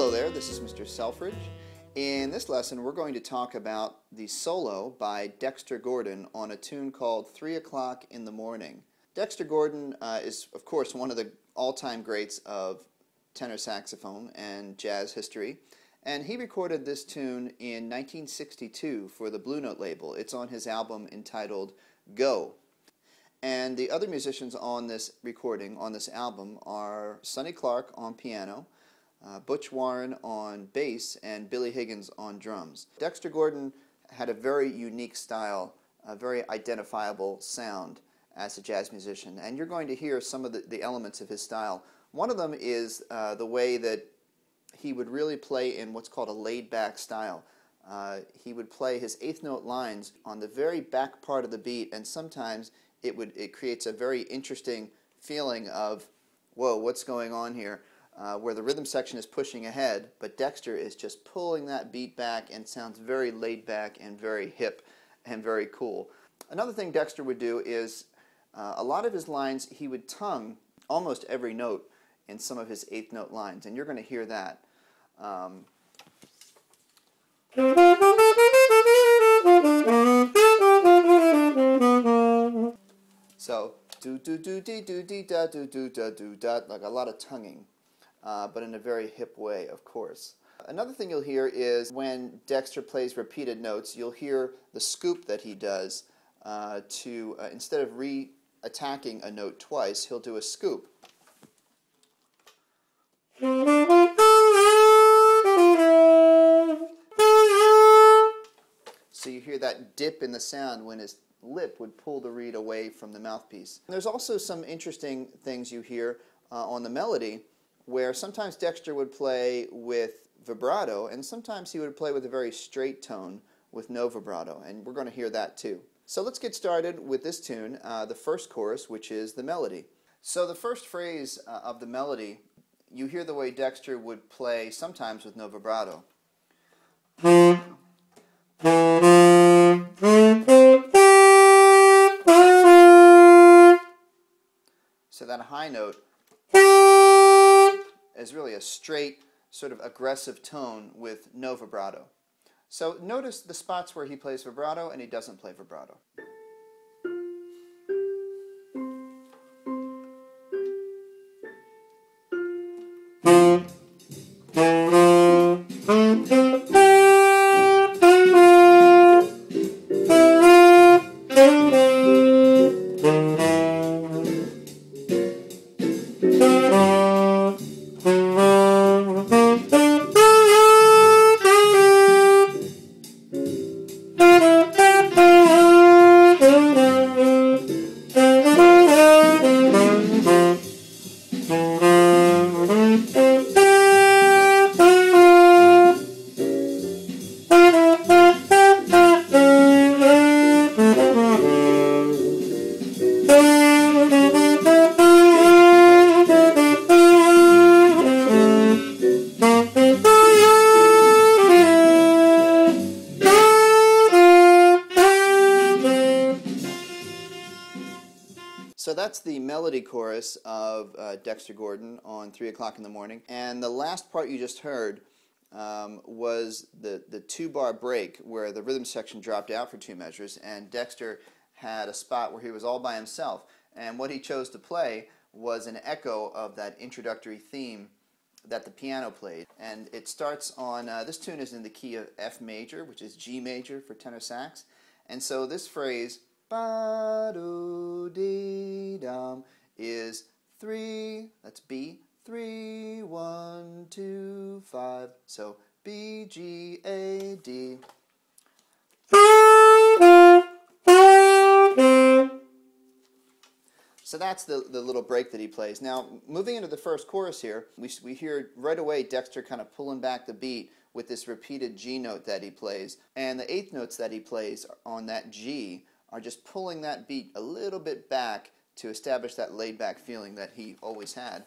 Hello there, this is Mr. Selfridge. In this lesson we're going to talk about the solo by Dexter Gordon on a tune called 3 o'clock in the morning. Dexter Gordon is of course one of the all-time greats of tenor saxophone and jazz history, and he recorded this tune in 1962 for the Blue Note label. It's on his album entitled Go. And the other musicians on this recording, on this album, are Sonny Clark on piano, Butch Warren on bass, and Billy Higgins on drums. Dexter Gordon had a very unique style, a very identifiable sound as a jazz musician, and you're going to hear some of the elements of his style. One of them is the way that he would really play in what's called a laid-back style. He would play his eighth note lines on the very back part of the beat, and sometimes it creates a very interesting feeling of, whoa, what's going on here? Where the rhythm section is pushing ahead, but Dexter is just pulling that beat back and sounds very laid back and very hip and very cool. Another thing Dexter would do is a lot of his lines he would tongue almost every note in some of his eighth note lines, and you're going to hear that. So do do do dee do dee da do do da do da, like a lot of tonguing. But in a very hip way, of course. Another thing you'll hear is when Dexter plays repeated notes, you'll hear the scoop that he does instead of re-attacking a note twice, he'll do a scoop. So you hear that dip in the sound when his lip would pull the reed away from the mouthpiece. And there's also some interesting things you hear on the melody, where sometimes Dexter would play with vibrato, and sometimes he would play with a very straight tone with no vibrato, and we're going to hear that too. So let's get started with this tune, the first chorus, which is the melody. So the first phrase of the melody, you hear the way Dexter would play sometimes with no vibrato. So that high note is really a straight, sort of aggressive tone with no vibrato. So notice the spots where he plays vibrato and he doesn't play vibrato. So that's the melody chorus of Dexter Gordon on 3 o'clock in the morning. And the last part you just heard was the 2-bar break where the rhythm section dropped out for 2 measures, and Dexter had a spot where he was all by himself. And what he chose to play was an echo of that introductory theme that the piano played. And it starts on, this tune is in the key of F major, which is G major for tenor sax. And so this phrase, ba-do-dee-dum, is 3, that's B, 3, 1, 2, 5, so B, G, A, D. So that's the little break that he plays. Now, moving into the first chorus here, we hear right away Dexter kind of pulling back the beat with this repeated G note that he plays, and the eighth notes that he plays on that G are just pulling that beat a little bit back to establish that laid-back feeling that he always had.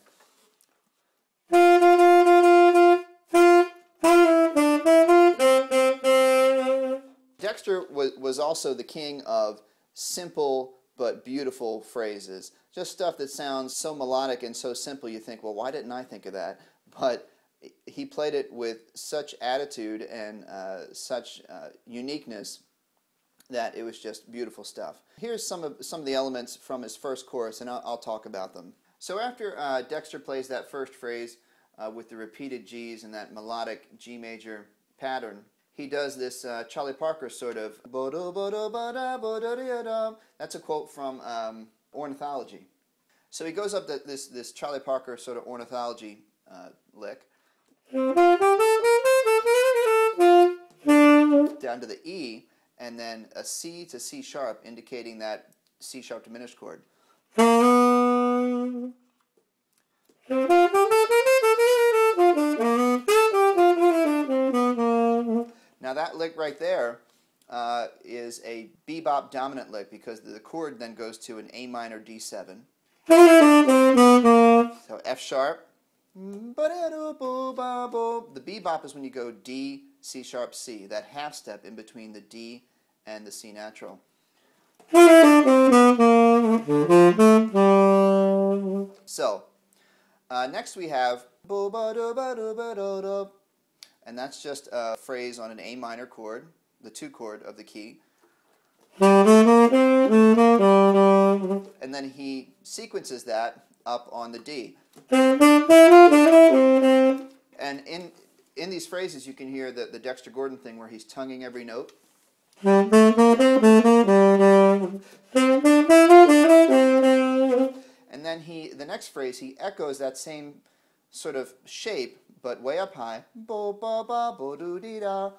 Dexter was also the king of simple but beautiful phrases. Just stuff that sounds so melodic and so simple you think, well, why didn't I think of that? But he played it with such attitude and such uniqueness that it was just beautiful stuff. Here's some of the elements from his first chorus, and I'll talk about them. So after Dexter plays that first phrase with the repeated G's and that melodic G major pattern, he does this Charlie Parker sort of. That's a quote from Ornithology. So he goes up this Charlie Parker sort of ornithology lick down to the E, and then a C to C sharp, indicating that C sharp diminished chord. Now that lick right there is a bebop dominant lick, because the chord then goes to an A minor D7. So F sharp. The bebop is when you go D, C sharp, C, that half step in between the D and the C natural. So next we have, and that's just a phrase on an A minor chord, the 2 chord of the key. And then he sequences that up on the D. And in these phrases you can hear the Dexter Gordon thing where he's tonguing every note. And then the next phrase, he echoes that same sort of shape, but way up high. Bo ba ba bo do dee da.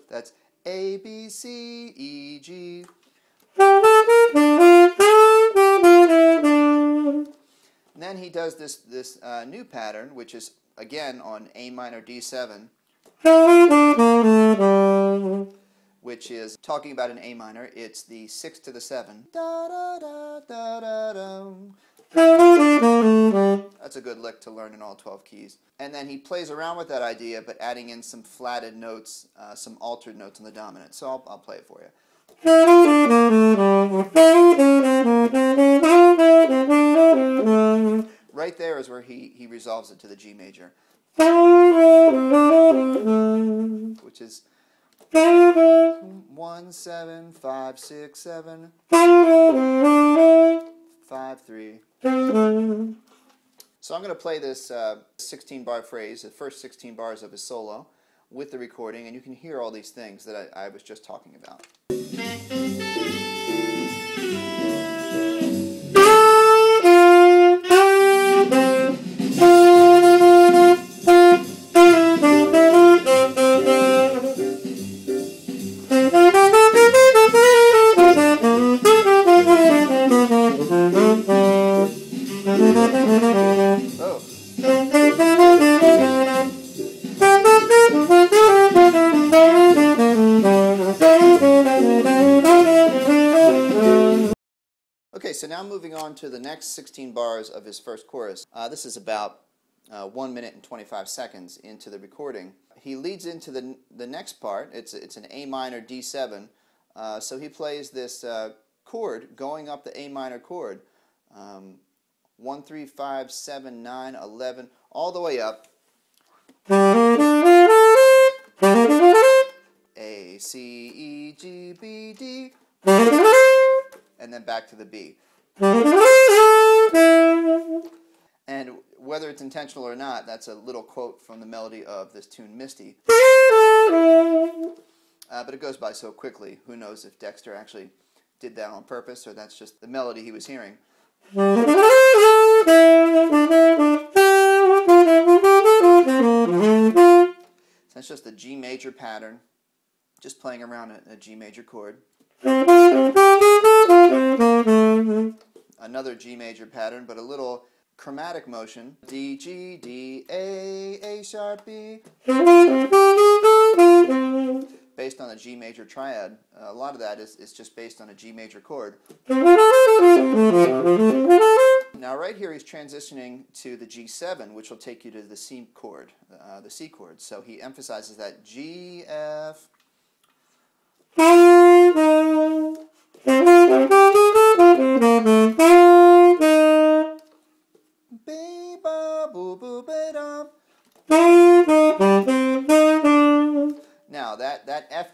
That's A, B, C, E, G. And then he does this new pattern, which is again on A minor D7, which is talking about an A minor. It's the 6 to the 7. Da, da, da, da, da, da. That's a good lick to learn in all 12 keys. And then he plays around with that idea, but adding in some flatted notes, some altered notes on the dominant. So I'll play it for you. Right there is where he resolves it to the G major, which is 1 7 5 6 7 5 3. So I'm going to play this 16-bar phrase, the first 16 bars of his solo, with the recording, and you can hear all these things that I was just talking about. Okay, so now moving on to the next 16 bars of his first chorus. This is about 1 minute and 25 seconds into the recording. He leads into the next part. It's an A minor D7. So he plays this chord going up the A minor chord. 1, 3, 5, 7, 9, 11, all the way up. A, C, E, G, B, D. And then back to the B. And whether it's intentional or not, that's a little quote from the melody of this tune, Misty. But it goes by so quickly, who knows if Dexter actually did that on purpose or that's just the melody he was hearing. So that's just a G major pattern, just playing around a G major chord. Another G major pattern, but a little chromatic motion. D, G, D, A sharp, B. Based on a G major triad. A lot of that is just based on a G major chord. Now right here he's transitioning to the G7, which will take you to the C chord, the C chord. So he emphasizes that G, F. Baby.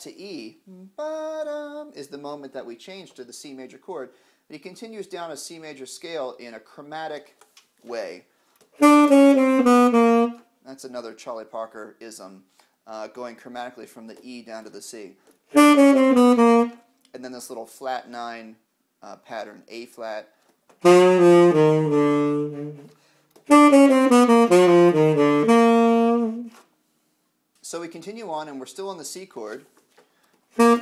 to E, ba-dum, is the moment that we change to the C major chord. But he continues down a C major scale in a chromatic way. That's another Charlie Parker-ism, going chromatically from the E down to the C. And then this little flat 9 pattern, A flat. So we continue on, and we're still on the C chord. A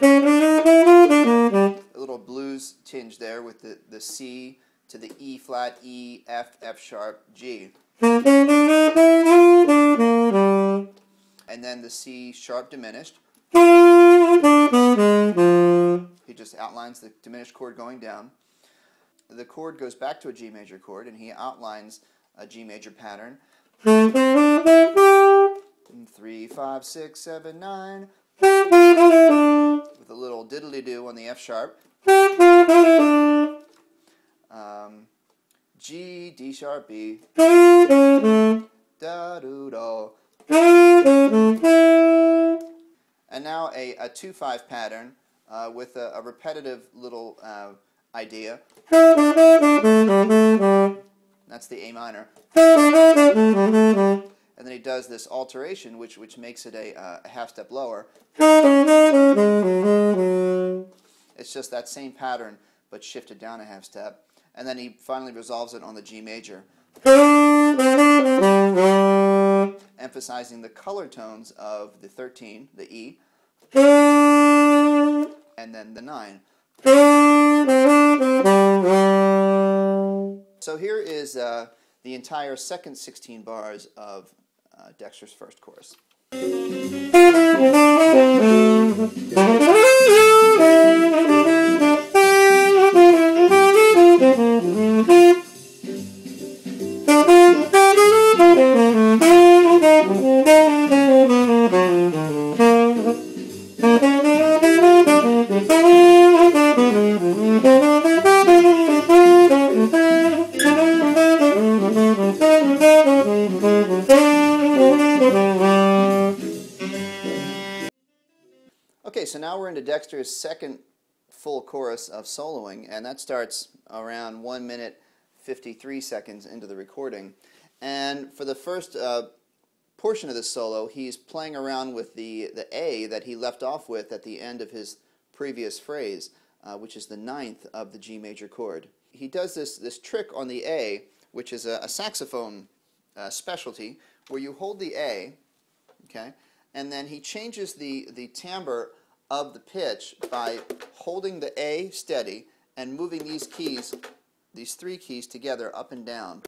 little blues tinge there with the C to the E flat, E, F, F sharp, G. And then the C sharp diminished. He just outlines the diminished chord going down. The chord goes back to a G major chord, and he outlines a G major pattern. 3, 5, 6, 7, 9. With a little diddly-do on the F sharp. G, D sharp, B. Da-do-do. And now a 2-5 pattern with a repetitive little idea. That's the A minor. And then he does this alteration, which makes it a half step lower. It's just that same pattern, but shifted down a half step. And then he finally resolves it on the G major, emphasizing the color tones of the 13, the E, and then the 9. So here is the entire second 16 bars of Dexter's first chorus. Okay, so now we're into Dexter's second full chorus of soloing, and that starts around 1 minute 53 seconds into the recording. And for the first portion of this solo, he's playing around with the A that he left off with at the end of his previous phrase, which is the 9th of the G major chord. He does this trick on the A, which is a saxophone specialty, where you hold the A, okay, and then he changes the timbre of the pitch by holding the A steady and moving these keys, these 3 keys together up and down.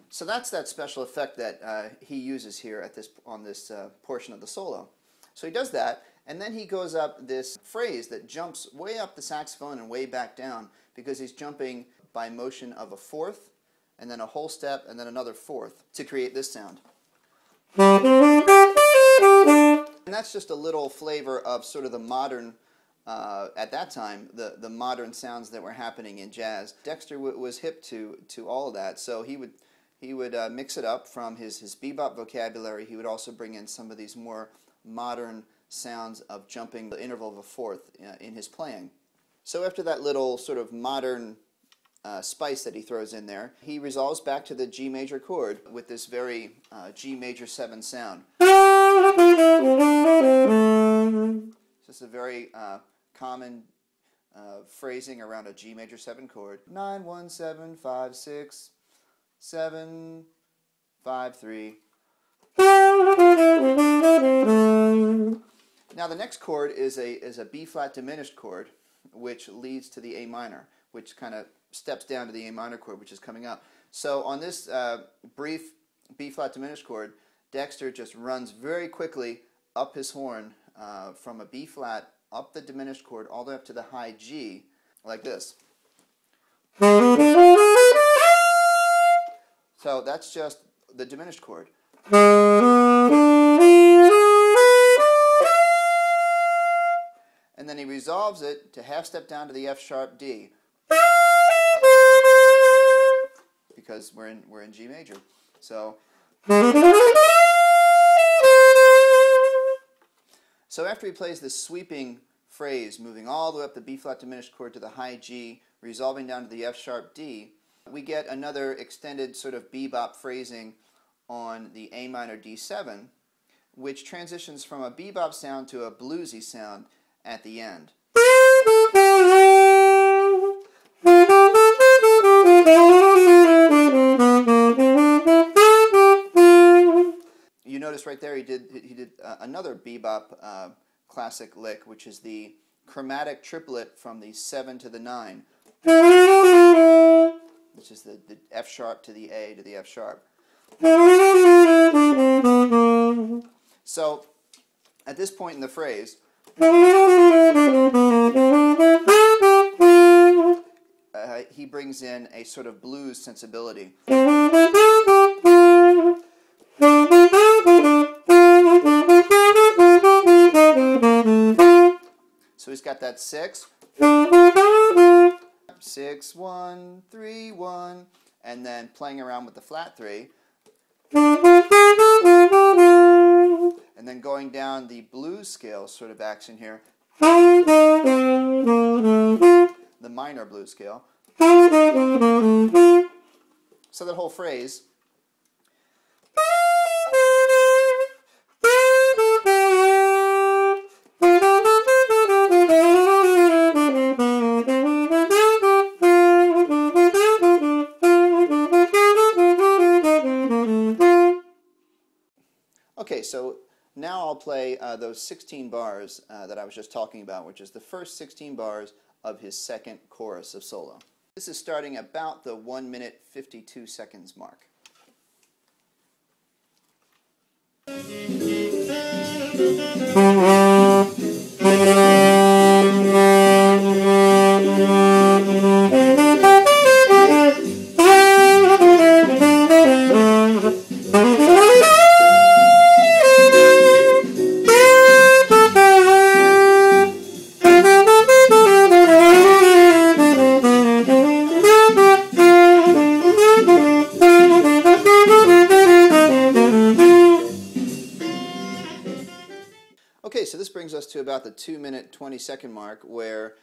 So that's that special effect that he uses here on this portion of the solo. So he does that, and then he goes up this phrase that jumps way up the saxophone and way back down, because he's jumping by motion of a 4th, and then a whole step, and then another 4th to create this sound. And that's just a little flavor of sort of the modern, at that time, the modern sounds that were happening in jazz. Dexter was hip to all of that, so he would mix it up from his bebop vocabulary. He would also bring in some of these more modern sounds of jumping the interval of a 4th in his playing. So after that little sort of modern spice that he throws in there, he resolves back to the G major chord with this very G major 7 sound. Just a very common phrasing around a G major 7 chord. 9, 1, 7, 5, 6, 7, 5, 3. Now the next chord is a B flat diminished chord, which leads to the A minor, which kind of steps down to the A minor chord, which is coming up. So on this brief B flat diminished chord, Dexter just runs very quickly up his horn from a B flat up the diminished chord all the way up to the high G, like this. So that's just the diminished chord. And then he resolves it to half step down to the F sharp D, because we're in G major. So So after he plays this sweeping phrase, moving all the way up the B flat diminished chord to the high G, resolving down to the F sharp D, we get another extended sort of bebop phrasing on the A minor D7, which transitions from a bebop sound to a bluesy sound at the end. You notice right there he did another bebop classic lick, which is the chromatic triplet from the 7 to the 9, which is the F sharp to the A to the F sharp. So at this point in the phrase, he brings in a sort of blues sensibility. So he's got that 6, 6, 1, 3, 1, and then playing around with the flat 3, and then going down the blues scale sort of action here, the minor blues scale. So that whole phrase. Okay, so now I'll play those 16 bars that I was just talking about, which is the first 16 bars of his second chorus of solo. This is starting about the 1 minute 52 seconds mark. Okay, so this brings us to about the 2 minute 20 second mark where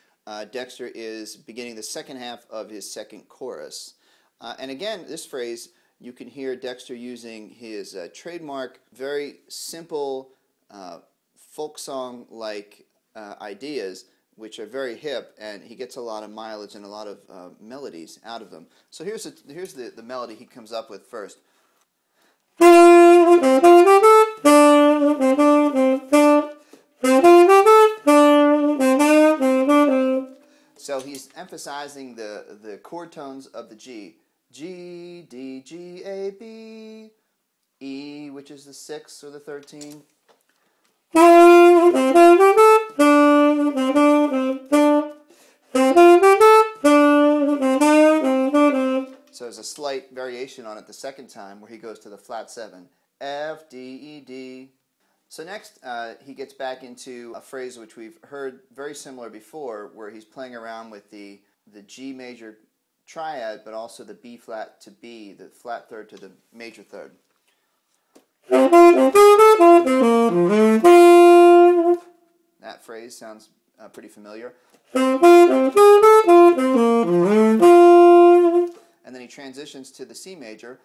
Dexter is beginning the second half of his second chorus. And again, this phrase, you can hear Dexter using his trademark, very simple folk song-like ideas, which are very hip, and he gets a lot of mileage and a lot of melodies out of them. So here's the melody he comes up with first. So he's emphasizing the chord tones of the G. G, D, G, A, B, E, which is the 6 or the 13. So there's a slight variation on it the second time where he goes to the flat 7. F, D, E, D. So next he gets back into a phrase which we've heard very similar before, where he's playing around with the G major triad, but also the B flat to B, the flat third to the major third. That phrase sounds pretty familiar. And then he transitions to the C major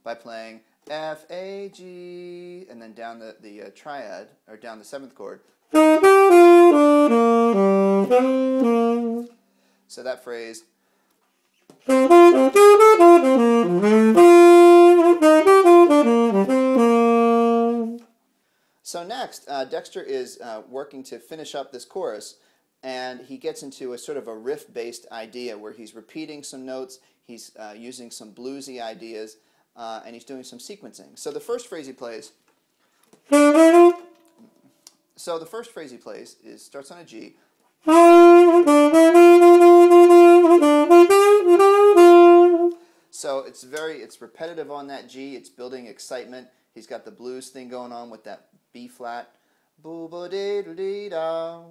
by playing F, A, G, and then down the triad, or down the 7th chord. So that phrase. So next, Dexter is working to finish up this chorus, and he gets into a sort of a riff-based idea where he's repeating some notes, he's using some bluesy ideas, and he's doing some sequencing. So the first phrase he plays, starts on a G. So it's repetitive on that G. It's building excitement. He's got the blues thing going on with that B flat, boo-ba-dee-doo-dee-da,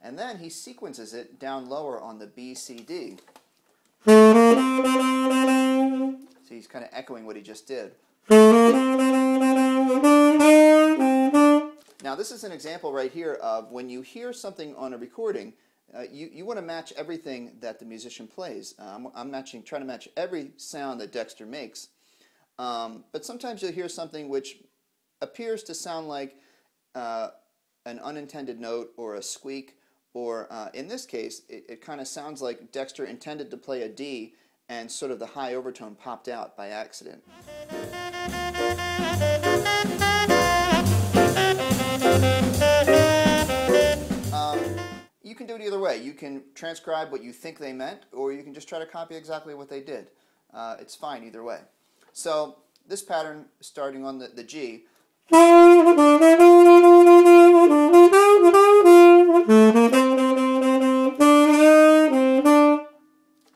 and then he sequences it down lower on the B, C, D. So he's kind of echoing what he just did. Now this is an example right here of when you hear something on a recording, you want to match everything that the musician plays. I'm trying to match every sound that Dexter makes. But sometimes you'll hear something which appears to sound like an unintended note or a squeak, or in this case, it kind of sounds like Dexter intended to play a D and sort of the high overtone popped out by accident. You can do it either way. You can transcribe what you think they meant, or you can just try to copy exactly what they did. It's fine either way. So this pattern, starting on the G,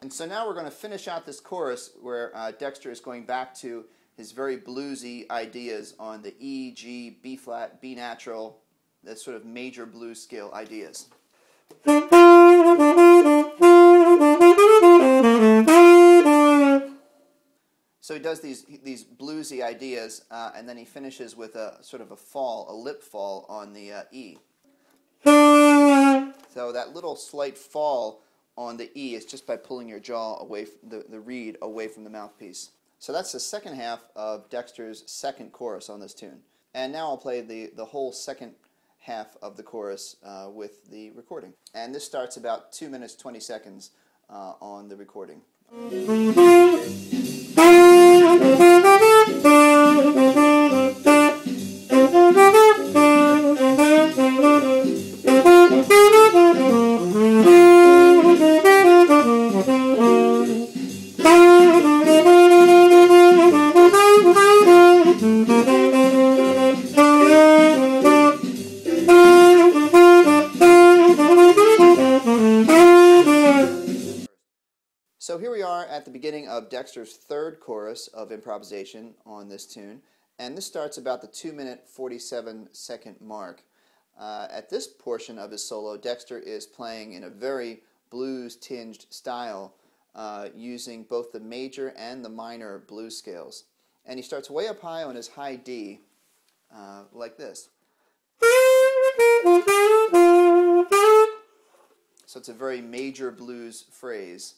and so now we're going to finish out this chorus where Dexter is going back to his very bluesy ideas on the E, G, B flat, B natural, that sort of major blues scale ideas. So he does these bluesy ideas, and then he finishes with a sort of a fall, a lip fall on the E. So that little slight fall on the E is just by pulling your jaw away, the reed away from the mouthpiece. So that's the second half of Dexter's second chorus on this tune. And now I'll play the whole second half of the chorus with the recording. And this starts about 2 minutes 20 seconds on the recording. So here we are at the beginning of Dexter's third chorus of improvisation on this tune, and this starts about the 2 minute 47-second mark. At this portion of his solo, Dexter is playing in a very blues-tinged style, using both the major and the minor blues scales. And he starts way up high on his high D, like this. So it's a very major blues phrase.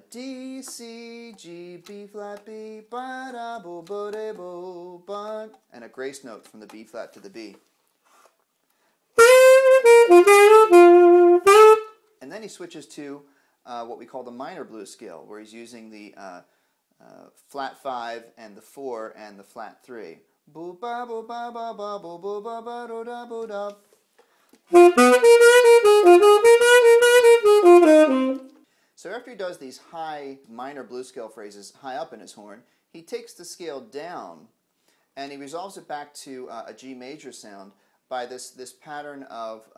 D, C, G, B flat, B, ba da bo bo de bo ba, and a grace note from the B flat to the B. And then he switches to what we call the minor blues scale, where he's using the flat 5 and the 4 and the flat 3. Bo ba bo ba ba ba bo bo ba ba do da bo da. So after he does these high minor blues scale phrases high up in his horn, he takes the scale down and he resolves it back to a G major sound by this pattern of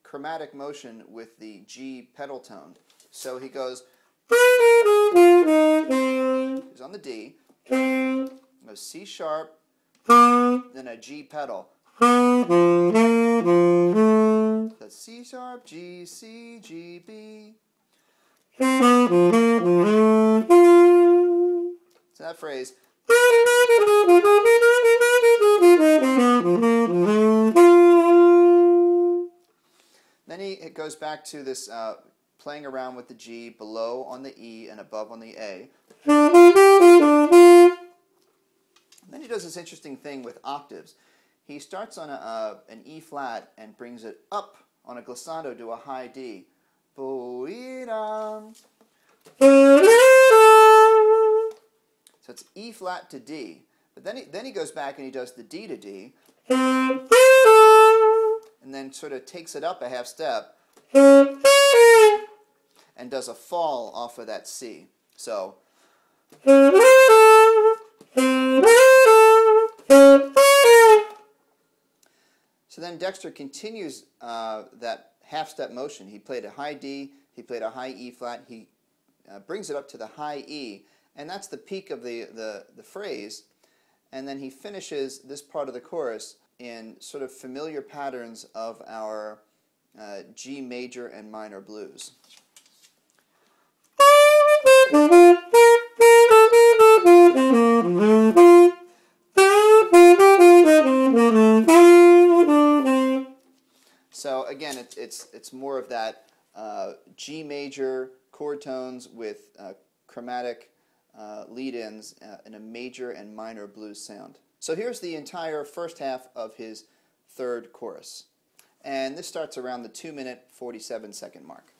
chromatic motion with the G pedal tone. So he goes, he's on the D, goes C sharp, then a G pedal. That's C sharp, G, C, G, B. So that phrase. Then it goes back to this playing around with the G below on the E and above on the A. And then he does this interesting thing with octaves. He starts on an E flat and brings it up on a glissando to a high D. So it's E flat to D, but then he goes back and he does the D to D, and then sort of takes it up a half step and does a fall off of that C. So then Dexter continues that half-step motion. He played a high D, he played a high E flat, he brings it up to the high E, and that's the peak of the phrase, and then he finishes this part of the chorus in sort of familiar patterns of our G major and minor blues. it's more of that G major chord tones with chromatic lead-ins in a major and minor blues sound. So here's the entire first half of his third chorus. And this starts around the 2-minute 47-second mark.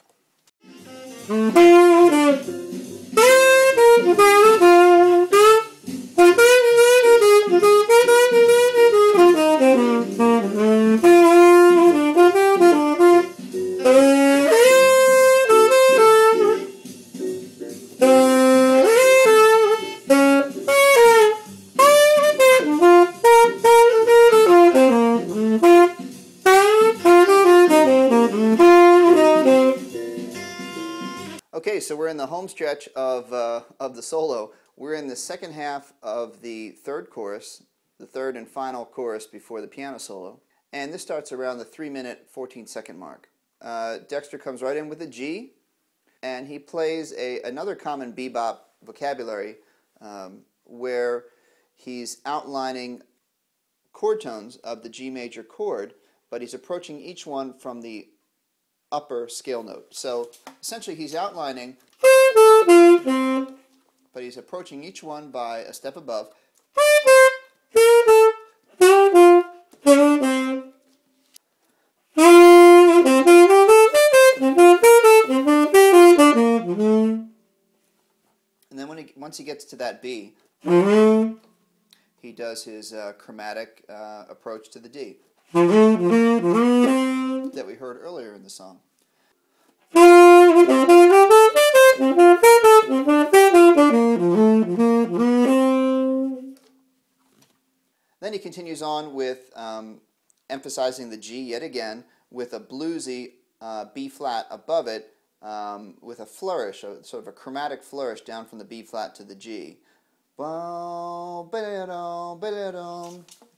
Okay, so we're in the home stretch of the solo. We're in the second half of the third chorus, the third and final chorus before the piano solo. And this starts around the 3-minute 14-second mark. Dexter comes right in with a G, and he plays another common bebop vocabulary where he's outlining chord tones of the G major chord, but he's approaching each one from the upper scale note. So essentially he's outlining, but he's approaching each one by a step above. And then once he gets to that B, he does his chromatic approach to the D that we heard earlier in the song. Then he continues on with emphasizing the G yet again with a bluesy B flat above it with a flourish, sort of a chromatic flourish down from the B flat to the G. I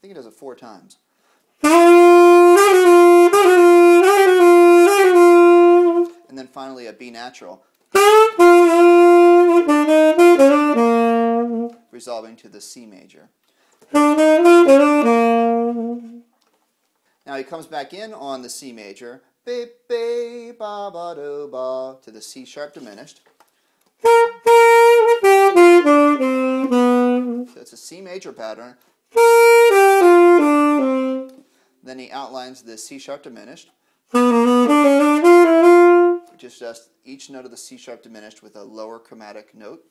think he does it 4 times. And then finally a B natural, resolving to the C major. Now he comes back in on the C major, ba ba ba ba do ba, to the C sharp diminished. So it's a C major pattern. Then he outlines the C sharp diminished, which is just each note of the C sharp diminished with a lower chromatic note.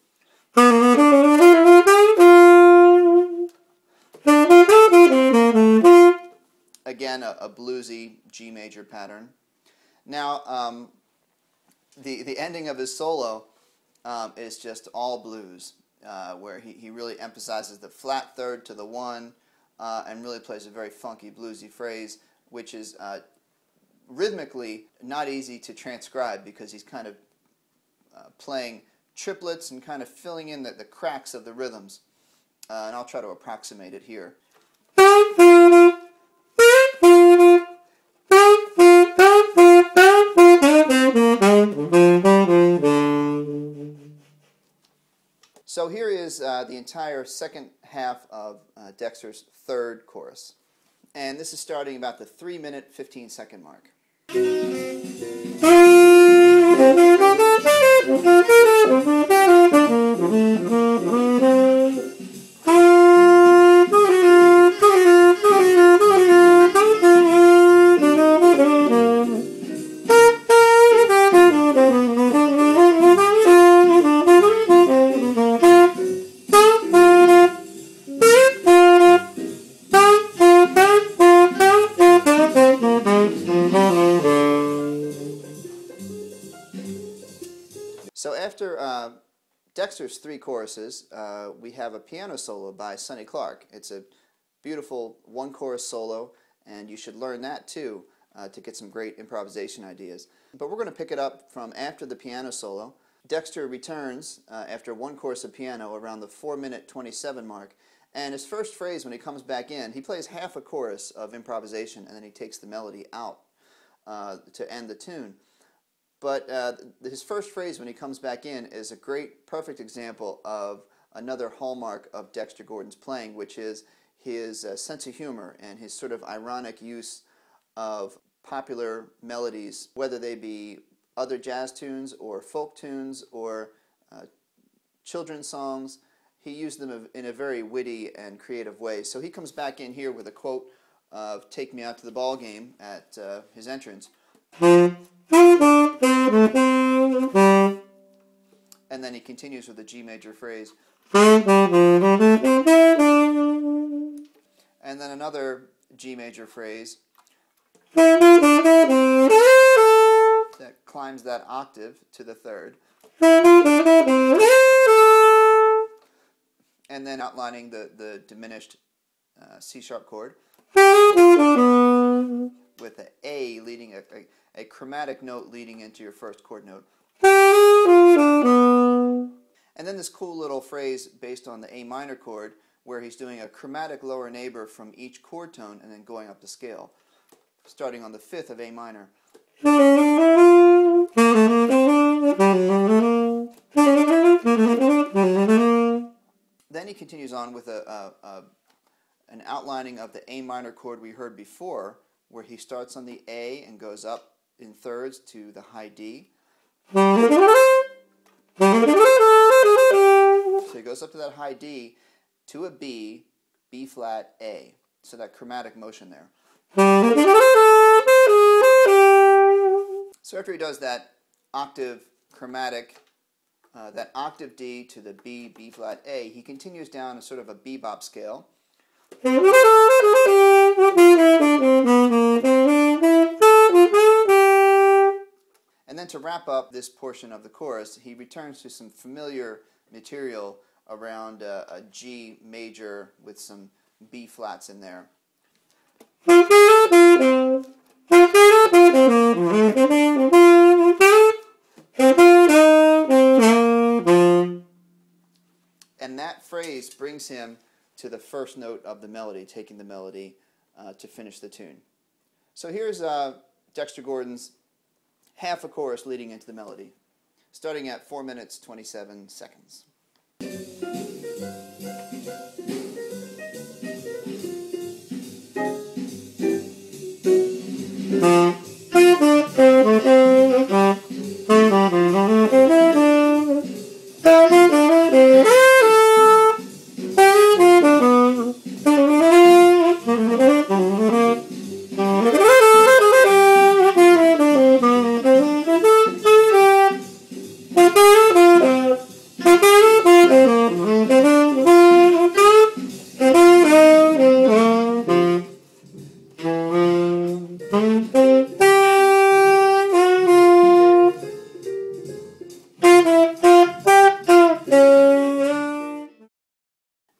Again, a bluesy G major pattern. Now, the ending of his solo is just all blues, where he really emphasizes the flat third to the 1 and really plays a very funky bluesy phrase, which is rhythmically not easy to transcribe because he's kind of playing triplets and kind of filling in the cracks of the rhythms. And I'll try to approximate it here. So here is the entire second half of Dexter's third chorus. And this is starting about the 3-minute 15-second mark. So after Dexter's 3 choruses, we have a piano solo by Sonny Clark. It's a beautiful 1-chorus solo, and you should learn that too to get some great improvisation ideas. But we're going to pick it up from after the piano solo. Dexter returns after 1 chorus of piano around the 4-minute 27 mark, and his first phrase when he comes back in, he plays half a chorus of improvisation, and then he takes the melody out to end the tune. But his first phrase when he comes back in is a great, perfect example of another hallmark of Dexter Gordon's playing, which is his sense of humor and his sort of ironic use of popular melodies, whether they be other jazz tunes or folk tunes or children's songs. He used them in a very witty and creative way. So he comes back in here with a quote of "Take Me Out to the Ball Game" at his entrance. And then he continues with a G major phrase. And then another G major phrase that climbs that octave to the third. And then outlining the diminished C-sharp chord with an A leading a chromatic note leading into your first chord note. And then this cool little phrase based on the A minor chord where he's doing a chromatic lower neighbor from each chord tone and then going up the scale, starting on the fifth of A minor. Then he continues on with an outlining of the A minor chord we heard before, where he starts on the A and goes up in thirds to the high D. So he goes up to that high D to a B, B flat, A. So that chromatic motion there. So after he does that octave chromatic, that octave D to the B, B flat, A, he continues down a sort of a bebop scale. And then to wrap up this portion of the chorus, he returns to some familiar material around a G major with some B flats in there. And that phrase brings him to the first note of the melody, taking the melody to finish the tune. So here's Dexter Gordon's half a chorus leading into the melody, starting at 4 minutes 27 seconds.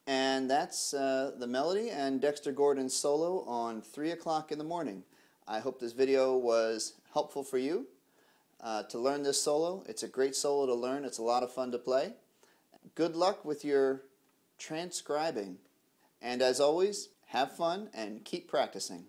And that's the melody and Dexter Gordon's solo on 3 o'clock in the morning. I hope this video was helpful for you to learn this solo. It's a great solo to learn. It's a lot of fun to play. Good luck with your transcribing. And as always, have fun and keep practicing.